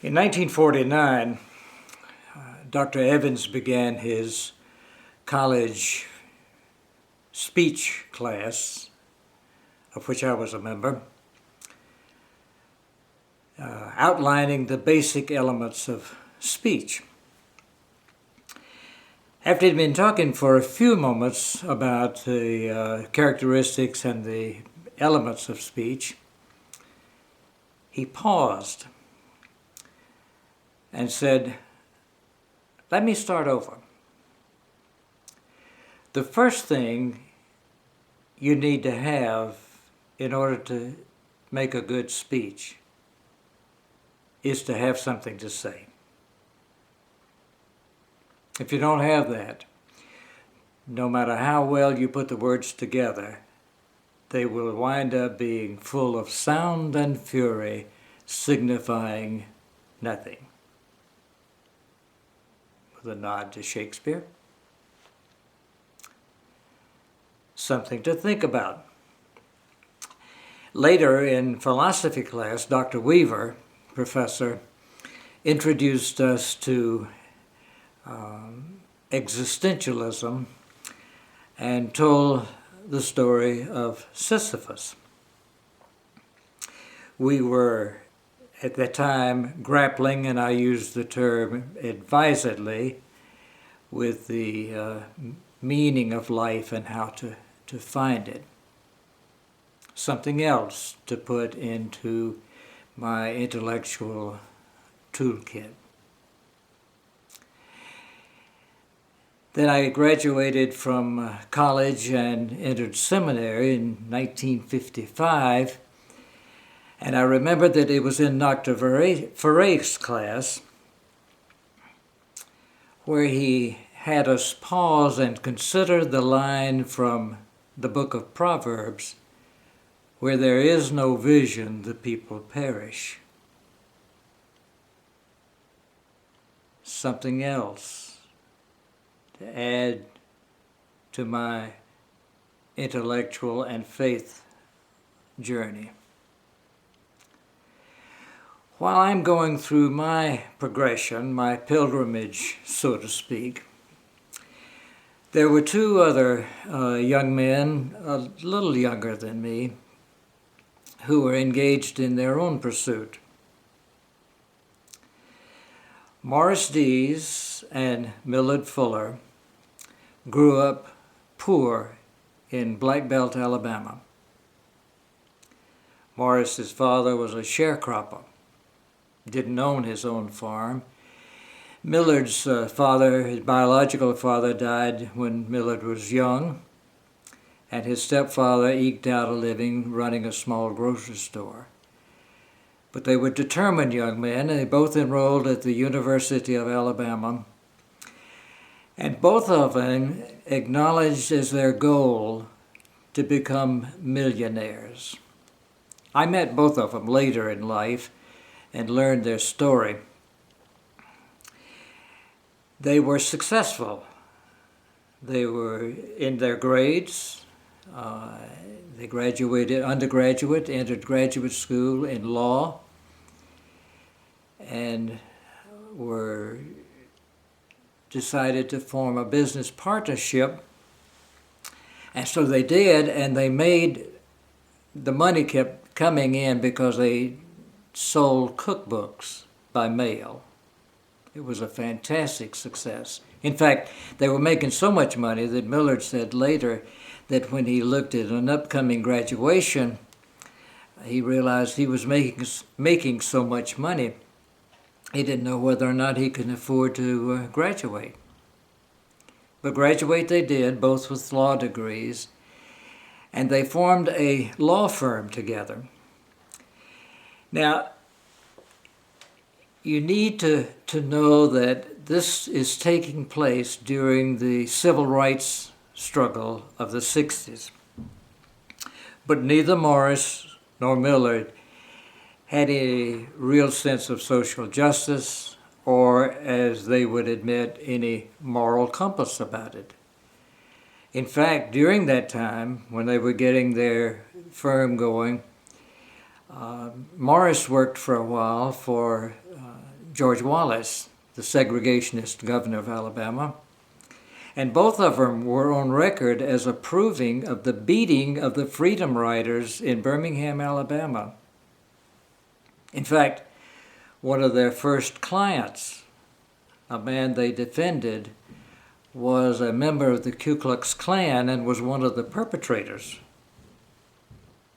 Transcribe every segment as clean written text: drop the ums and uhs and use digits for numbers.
In 1949, Dr. Evans began his college speech class, of which I was a member, outlining the basic elements of speech. After he'd been talking for a few moments about the characteristics and the elements of speech, he paused and said, "Let me start over. The first thing you need to have in order to make a good speech is to have something to say. If you don't have that, no matter how well you put the words together, they will wind up being full of sound and fury, signifying nothing." With a nod to Shakespeare. Something to think about. Later in philosophy class, Dr. Weaver, professor, introduced us to existentialism and told the story of Sisyphus. We were at that time grappling, and I use the term advisedly, with the meaning of life and how to find it. Something else to put into my intellectual toolkit. Then I graduated from college and entered seminary in 1955. And I remember that it was in Dr. Ferre's class where he had us pause and consider the line from the book of Proverbs, "Where there is no vision, the people perish." Something else to add to my intellectual and faith journey. While I'm going through my progression, my pilgrimage, so to speak, there were two other young men, a little younger than me, who were engaged in their own pursuit. Morris Dees and Millard Fuller grew up poor in Black Belt, Alabama. Morris's father was a sharecropper, didn't own his own farm. Millard's father, his biological father, died when Millard was young, and his stepfather eked out a living running a small grocery store. But they were determined young men, and they both enrolled at the University of Alabama. And both of them acknowledged as their goal to become millionaires. I met both of them later in life and learned their story. They were successful. They were in their grades. They graduated undergraduate, entered graduate school in law, and were decided to form a business partnership. And so they did, and they made, the money kept coming in because they sold cookbooks by mail. It was a fantastic success. In fact, they were making so much money that Millard said later that when he looked at an upcoming graduation, he realized he was making so much money, he didn't know whether or not he could afford to graduate. But graduate they did, both with law degrees, and they formed a law firm together. Now, you need to know that this is taking place during the civil rights struggle of the 60s. But neither Morris nor Millard had a real sense of social justice or, as they would admit, any moral compass about it. In fact, during that time, when they were getting their firm going, Morris worked for a while for George Wallace, the segregationist governor of Alabama. And both of them were on record as approving of the beating of the Freedom Riders in Birmingham, Alabama. In fact, one of their first clients, a man they defended, was a member of the Ku Klux Klan and was one of the perpetrators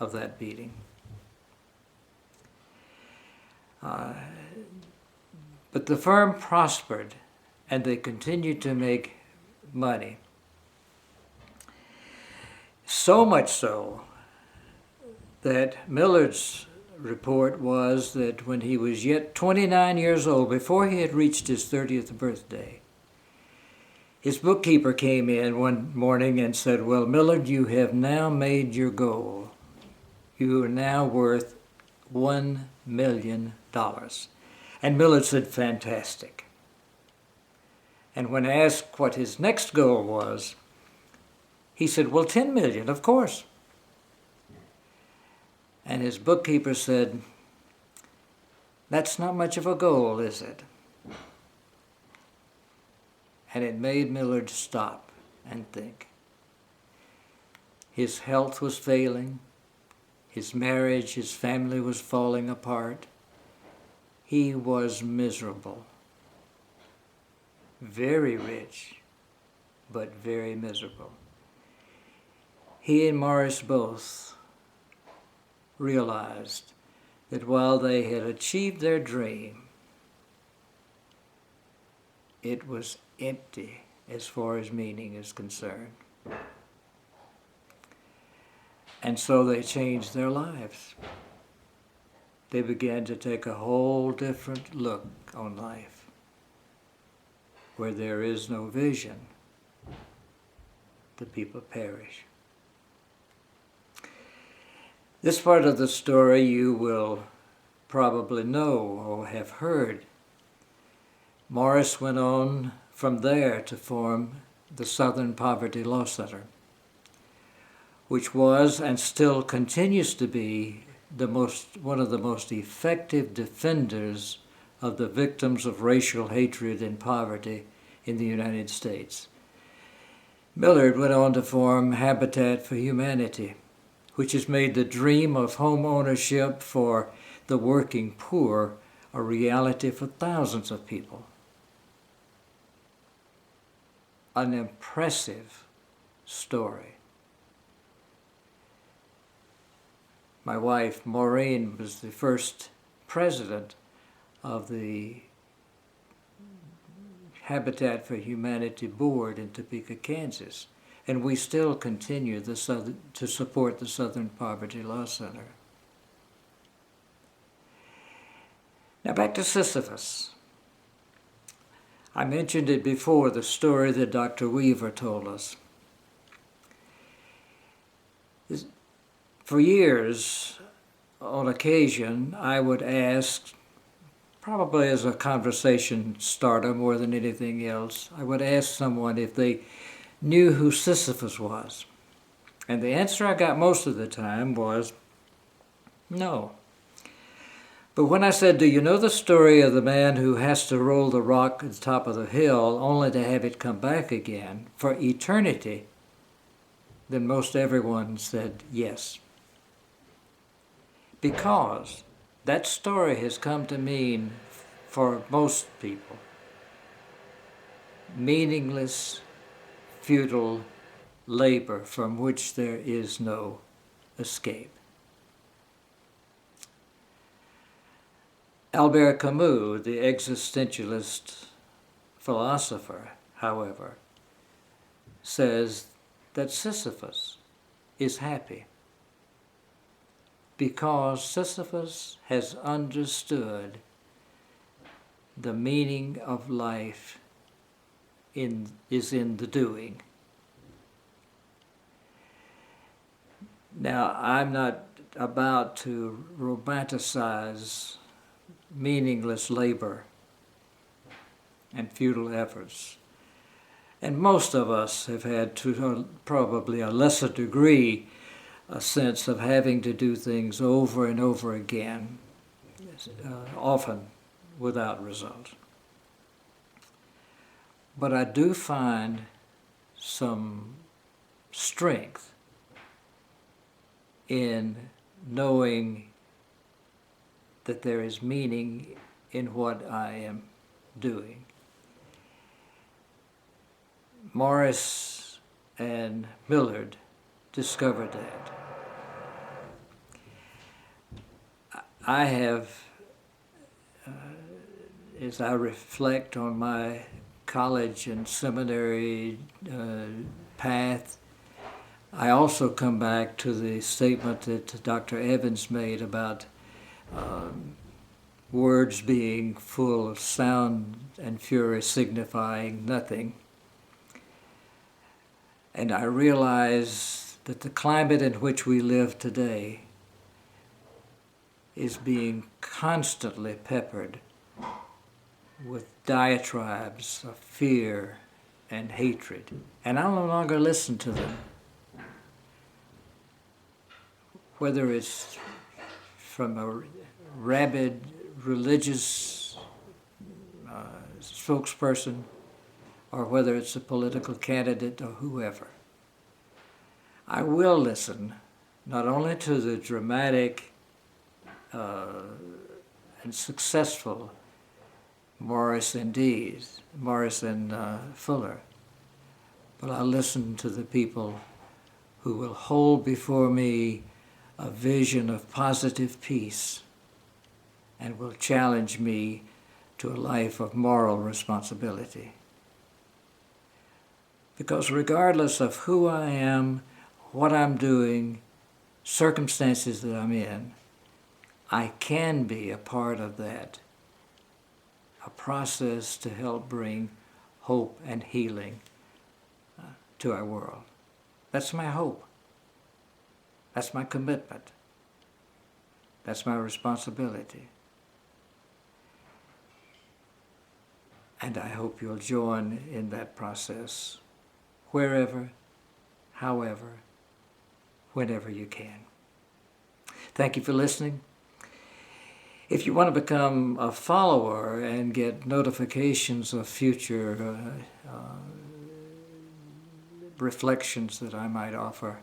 of that beating. But the firm prospered, and they continued to make money. So much so that Millard's report was that when he was yet 29 years old, before he had reached his 30th birthday, his bookkeeper came in one morning and said, "Well, Millard, you have now made your goal. You are now worth $1 million. And Millard said, "Fantastic." And when asked what his next goal was, he said, "Well, 10 million, of course." And his bookkeeper said, "That's not much of a goal, is it?" And it made Millard stop and think. His health was failing. His marriage, his family was falling apart. He was miserable. Very rich, but very miserable. He and Morris both realized that while they had achieved their dream, it was empty as far as meaning is concerned. And so they changed their lives. They began to take a whole different look on life. Where there is no vision, the people perish. This part of the story you will probably know or have heard. Morris went on from there to form the Southern Poverty Law Center, which was and still continues to be one of the most effective defenders of the victims of racial hatred and poverty in the United States. Millard went on to form Habitat for Humanity, which has made the dream of home ownership for the working poor a reality for thousands of people. An impressive story. My wife, Maureen, was the first president of the Habitat for Humanity board in Topeka, Kansas, and we still continue to support the Southern Poverty Law Center. Now back to Sisyphus. I mentioned it before, the story that Dr. Weaver told us. For years, on occasion, I would ask, probably as a conversation starter more than anything else, I would ask someone if they knew who Sisyphus was. And the answer I got most of the time was, no. But when I said, "Do you know the story of the man who has to roll the rock at the top of the hill only to have it come back again for eternity?" then most everyone said yes. Because that story has come to mean, for most people, meaningless, futile labor from which there is no escape. Albert Camus, the existentialist philosopher, however, says that Sisyphus is happy because Sisyphus has understood the meaning of life is in the doing. Now, I'm not about to romanticize meaningless labor and futile efforts. And most of us have had, to probably a lesser degree, a sense of having to do things over and over again, often without result. But I do find some strength in knowing that there is meaning in what I am doing. Morris and Millard discovered that. I have, as I reflect on my college and seminary path, I also come back to the statement that Dr. Evans made about words being full of sound and fury signifying nothing. And I realize that the climate in which we live today is being constantly peppered with diatribes of fear and hatred. And I no longer listen to them. Whether it's from a rabid religious spokesperson or whether it's a political candidate or whoever. I will listen not only to the dramatic and successful Morris and Fuller, but I'll listen to the people who will hold before me a vision of positive peace and will challenge me to a life of moral responsibility. Because regardless of who I am, what I'm doing, circumstances that I'm in, I can be a part of that, a process to help bring hope and healing to our world. That's my hope. That's my commitment. That's my responsibility. And I hope you'll join in that process wherever, however, whenever you can. Thank you for listening. If you want to become a follower and get notifications of future reflections that I might offer,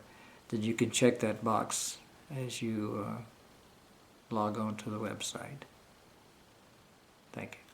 then you can check that box as you log on to the website. Thank you.